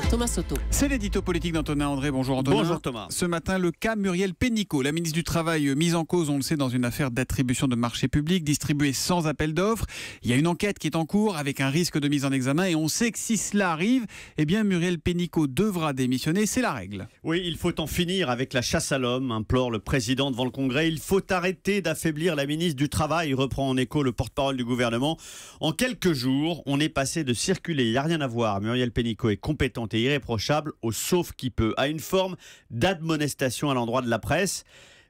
Thomas Soto. C'est l'édito politique d'Antonin André. Bonjour Antonin. Bonjour Thomas. Ce matin, le cas Muriel Pénicaud, la ministre du Travail mise en cause, on le sait, dans une affaire d'attribution de marchés publics distribués sans appel d'offres. Il y a une enquête qui est en cours avec un risque de mise en examen et on sait que si cela arrive, eh bien Muriel Pénicaud devra démissionner, c'est la règle. Oui, il faut en finir avec la chasse à l'homme, implore le président devant le Congrès. Il faut arrêter d'affaiblir la ministre du Travail, reprend en écho le porte-parole du gouvernement. En quelques jours, on est passé de circuler, il n'y a rien à voir, Muriel Pénicaud est compétente et irréprochable, au sauf qui peut, à une forme d'admonestation à l'endroit de la presse.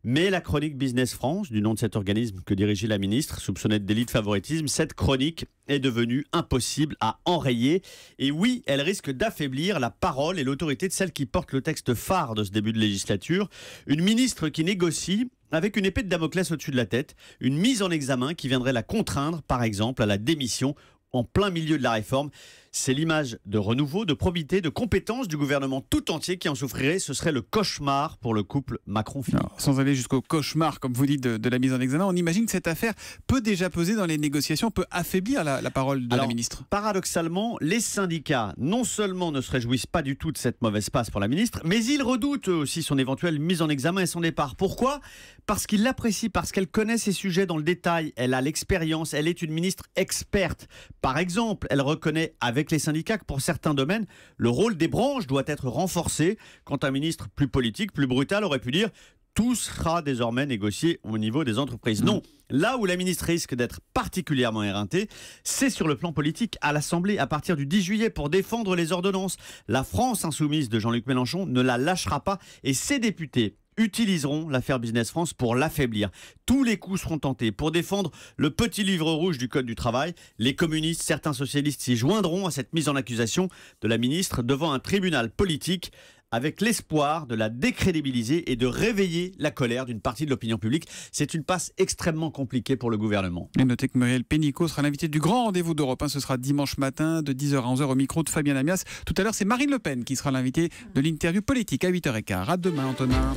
Mais la chronique Business France, du nom de cet organisme que dirigeait la ministre, soupçonnée de délit de favoritisme, cette chronique est devenue impossible à enrayer. Et oui, elle risque d'affaiblir la parole et l'autorité de celle qui porte le texte phare de ce début de législature. Une ministre qui négocie avec une épée de Damoclès au-dessus de la tête, une mise en examen qui viendrait la contraindre, par exemple, à la démission en plein milieu de la réforme. C'est l'image de renouveau, de probité, de compétence du gouvernement tout entier qui en souffrirait. Ce serait le cauchemar pour le couple Macron-Philippe. Sans aller jusqu'au cauchemar, comme vous dites, de la mise en examen, on imagine que cette affaire peut déjà peser dans les négociations, peut affaiblir la parole de la ministre. Paradoxalement, les syndicats, non seulement ne se réjouissent pas du tout de cette mauvaise passe pour la ministre, mais ils redoutent aussi son éventuelle mise en examen et son départ. Pourquoi ? Parce qu'ils l'apprécient, parce qu'elle connaît ces sujets dans le détail, elle a l'expérience, elle est une ministre experte. Par exemple, elle reconnaît avec les syndicats que pour certains domaines, le rôle des branches doit être renforcé, quand un ministre plus politique, plus brutal aurait pu dire « tout sera désormais négocié au niveau des entreprises ». Non, là où la ministre risque d'être particulièrement éreintée, c'est sur le plan politique à l'Assemblée à partir du 10 juillet pour défendre les ordonnances. La France insoumise de Jean-Luc Mélenchon ne la lâchera pas et ses députés utiliseront l'affaire Business France pour l'affaiblir. Tous les coups seront tentés pour défendre le petit livre rouge du Code du travail. Les communistes, certains socialistes s'y joindront à cette mise en accusation de la ministre devant un tribunal politique avec l'espoir de la décrédibiliser et de réveiller la colère d'une partie de l'opinion publique. C'est une passe extrêmement compliquée pour le gouvernement. Et notez que Muriel Pénicaud sera l'invité du grand rendez-vous d'Europe 1. Ce sera dimanche matin de 10h à 11h au micro de Fabien Amias. Tout à l'heure, c'est Marine Le Pen qui sera l'invitée de l'interview politique à 8h15. À demain, Antonin.